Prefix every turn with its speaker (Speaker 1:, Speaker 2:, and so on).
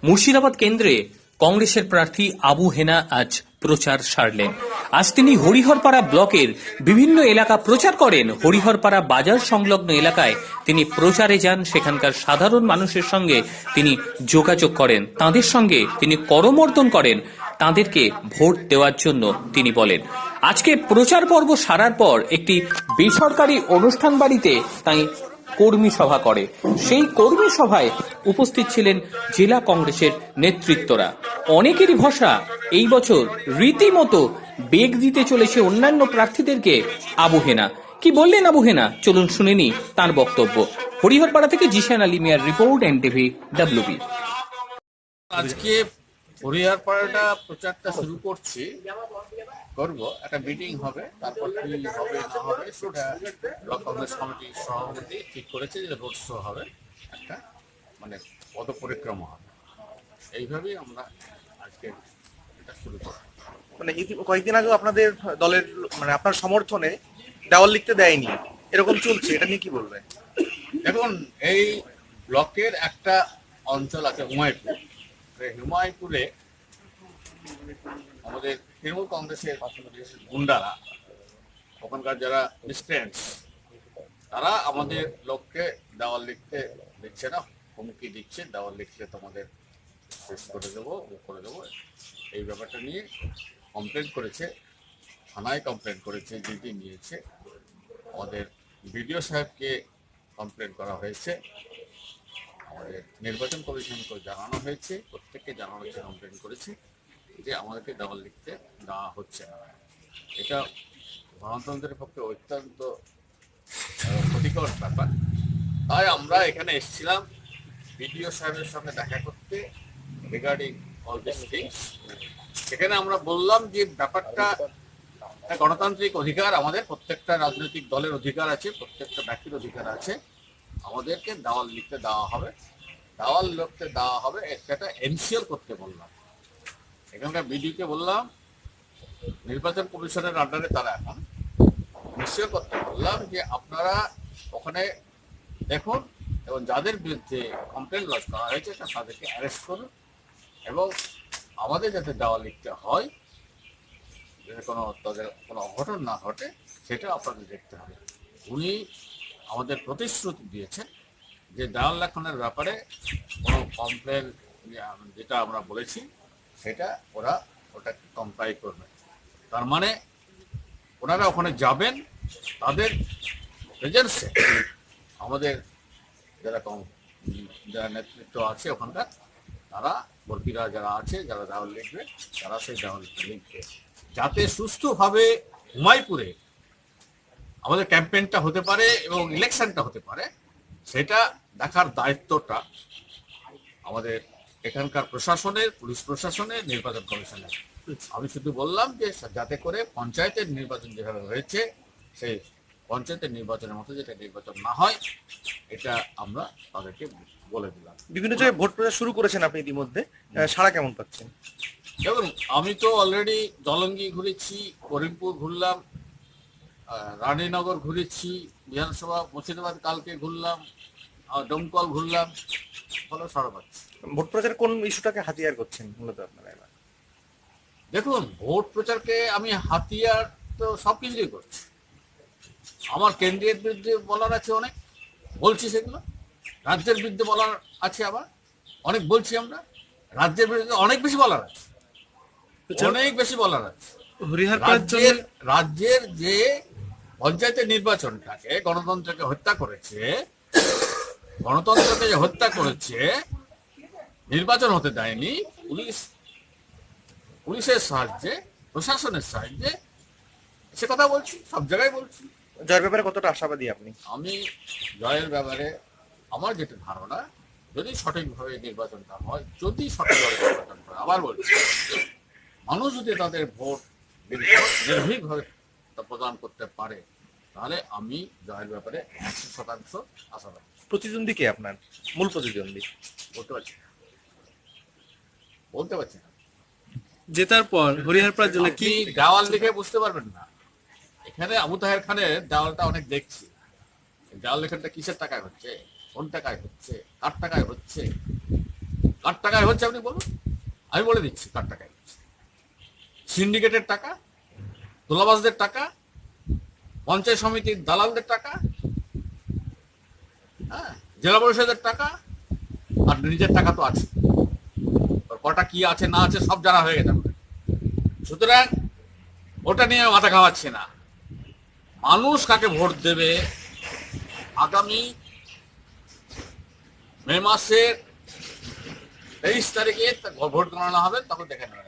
Speaker 1: মুর্শিদাবাদ কেন্দ্রে কংগ্রেসের প্রার্থী আবু হেনা আজ প্রচার সারলেন। আজ তিনি হরিহরপাড়া ব্লকের বিভিন্ন এলাকা প্রচার করেন। হরিহরপাড়া বাজার সংলগ্ন এলাকায় তিনি প্রচারে যান। সেখানকার সাধারণ মানুষের সঙ্গে তিনি যোগাযোগ করেন, তাদের সঙ্গে তিনি করমর্দন করেন, তাদেরকে ভোট দেওয়ার জন্য তিনি বলেন। আজকে প্রচার পর্ব সারার পর একটি বেসরকারি অনুষ্ঠান বাড়িতে তাই কর্মী সভা করে। সেই কর্মী সভায় উপস্থিত ছিলেন জেলা কংগ্রেসের নেতৃত্বরা। অনেকেরই ভরসা এই বছর রীতিমতো বেগ দিতে চলেছে অন্যান্য প্রার্থীদেরকে আবু হেনা। কি বললেন আবু হেনা, চলুন শুনে নি তার বক্তব্য। হরিহরপাড়া থেকে জিশান আলী মিয়ার রিপোর্ট, এনটিভি WB।
Speaker 2: আজকে হরিহরপাড়াটা প্রচারটা শুরু করব, একটা মিটিং হবে, তারপর কি হবে না হবে সেটা ব্লক কংগ্রেস কমিটির সভাপতি ঠিক করেছে যে রোড শো হবে, একটা মানে পদ পরিক্রমা হবে। এইভাবেই আমরা আজকে এটা শুরু করব।
Speaker 3: মানে কয়েকদিন আগে আপনাদের দলের মানে আপনার সমর্থনে দেওয়াল লিখতে দেয়নি, এরকম চলছে, এটা নিয়ে কি বলবেন?
Speaker 2: দেখুন, এই ব্লকের একটা অঞ্চল আছে হুমায়ুনপুর। হুমায়ুনপুরে আমাদের তৃণমূল কংগ্রেসের গুন্ডারা, ওখানকার যারা মিসক্রেন্টস, তারা আমাদের লোককে দেওয়াল লিখতে দিচ্ছে না, হুমকি দিচ্ছে, দেওয়াল লিখতে তোমাদের শেষ করে দেবো, ও করে দেবো। এই ব্যাপারটা নিয়ে কমপ্লেন করেছে, থানায় কমপ্লেন করেছে, জিডি নিয়েছে, আমাদের বিডিও সাহেবকে কমপ্লেন করা হয়েছে, আমাদের নির্বাচন কমিশনকে জানানো হয়েছে, প্রত্যেককে জানানো হয়েছে, কমপ্লেন করেছে যে আমাদেরকে দেওয়াল লিখতে দেওয়া হচ্ছে না। এটা গণতন্ত্রের পক্ষে অত্যন্ত ক্ষতিকর ব্যাপার। তাই আমরা এখানে এসেছিলাম বিডিও সাহেবের সঙ্গে দেখা করতে রিগার্ডিং অল দিস থিংস। সেখানে আমরা বললাম যে ব্যাপারটা গণতান্ত্রিক অধিকার, আমাদের প্রত্যেকটা রাজনৈতিক দলের অধিকার আছে, প্রত্যেকটা ব্যক্তির অধিকার আছে, আমাদেরকে দেওয়াল লিখতে দেওয়া হবে, দেওয়াল লিখতে দেওয়া হবে, একটা এনশিওর করতে বললাম। এখানকার বিডিওকে বললাম, নির্বাচন কমিশনের আন্ডারে তারা এখন নিশ্চয় করতে বললাম যে আপনারা ওখানে দেখুন এবং যাদের বিরুদ্ধে কমপ্লেন লজ করা হয়েছে তাদেরকে অ্যারেস্ট করুন, এবং আমাদের যাতে দেওয়াল লিখতে হয়, যাতে তাদের কোনো অঘটন না ঘটে, সেটা আপনাদের দেখতে হবে। উনি আমাদের প্রতিশ্রুতি দিয়েছেন যে দেওয়াল লেখনের ব্যাপারে কোনো কমপ্লেন যেটা আমরা বলেছি সেটা ওটাকে কমপ্লাই করবে। তার মানে ওনারা ওখানে যাবেন, তাদের প্রেজেন্সে আমাদের যারা নেতৃত্ব আছে ওখানকার, তারা বর্গীরা যারা আছে, যারা দেওয়াল লিখবে, তারা সেই দেওয়াল লিখবে, যাতে সুষ্ঠুভাবে হুমায়ুনপুরে আমাদের ক্যাম্পেইনটা হতে পারে এবং ইলেকশনটা হতে পারে, সেটা দেখার দায়িত্বটা আমাদের এখানকার প্রশাসনের, পুলিশ প্রশাসনের, নির্বাচন কমিশনের। আমি শুধু বললাম যে যাতে করে পঞ্চায়েতের নির্বাচন যেভাবে হয়েছে সেই পঞ্চায়েতের নির্বাচনের মতো যেটা নির্বাচন না হয়, এটা আমরা তাদেরকে বলে দিলাম।
Speaker 3: বিভিন্ন জায়গায় ভোট প্রচার শুরু করেছেন আপনি ইতিমধ্যে, সাড়া কেমন পাচ্ছেন?
Speaker 2: দেখুন, আমি তো অলরেডি জলঙ্গি ঘুরেছি, করিমপুর ঘুরলাম, রানীনগর ঘুরেছি, বিধানসভা মুর্শিদাবাদ কালকে ঘুরলাম, দমকল ঘুরলাম, ভালো সাড়া পাচ্ছি।
Speaker 3: ভোট প্রচার কোন ইস্যুটাকে হাতিয়ার করছেন মূলত আপনারা এবার?
Speaker 2: দেখুন, ভোট প্রচারকে আমি হাতিয়ার তো সব কিছুই করছি। আমার কেন্দ্রের বিরুদ্ধে বলার আছে অনেক, বলছি সেগুলো। রাজ্যের বিরুদ্ধে বলার আছে আবার অনেক, বলছি আমরা। রাজ্যের বিরুদ্ধে অনেক বেশি বলার আছে, অনেক বেশি বলার আছে। রাজ্যের যে পঞ্চায়েতের নির্বাচনটাকে, গণতন্ত্রকে হত্যা করেছে, গণতন্ত্রকে যে হত্যা করেছে, নির্বাচন হতে দেয়নি, পুলিশের সাহায্যে, প্রশাসনের সাহায্যে, সে কথা বলছি, সব জায়গায় বলছি।
Speaker 3: জয়ের ব্যাপারে কতটা আশাবাদী আপনি?
Speaker 2: আমি জয়ের ব্যাপারে আমার যেটা ধারণা, যদি সঠিকভাবে নির্বাচনটা হয়, যদি সঠিকভাবে নির্বাচন হয়, আবার বলছি, মানুষ যদি তাদের ভোট নির্ভীকভাবে প্রদান করতে পারে, তাহলে আমি জয়ের ব্যাপারে 100% আশাবাদী।
Speaker 3: প্রতিদ্বন্দ্বী কে আপনার মূল প্রতিদ্বন্দ্বী?
Speaker 2: বলতে পারছি না।
Speaker 4: জেতার পর হরিহরপাড়ার জন্য কি
Speaker 2: দেওয়াল দেখে বুঝতে পারবেন না। এখানে আবু তাহের খানের দেওয়ালটা অনেক দেখছি, দেওয়াল লেখানটা কিসের টাকায় হচ্ছে, কোন টাকায় হচ্ছে, কার টাকায় হচ্ছে, কার টাকায় হচ্ছে আপনি বলুন, আমি বলে দিচ্ছি কার টাকায় হচ্ছে। সিন্ডিকেটের টাকা, তোলাবাজদের টাকা, পঞ্চায়েত সমিতির দালালদের টাকা, হ্যাঁ, জেলা পরিষদের টাকা, আর নিজের টাকা তো আছে। কটা কি আছে না আছে সব জানা হয়ে গেছে আমাদের। সুতরাং ওটা নিয়ে মাথা খাওয়াচ্ছি না। মানুষ কাকে ভোট দেবে আগামী মে মাসের 23 তারিখে ভোট গণনা হবে, তখন দেখে নেবেন।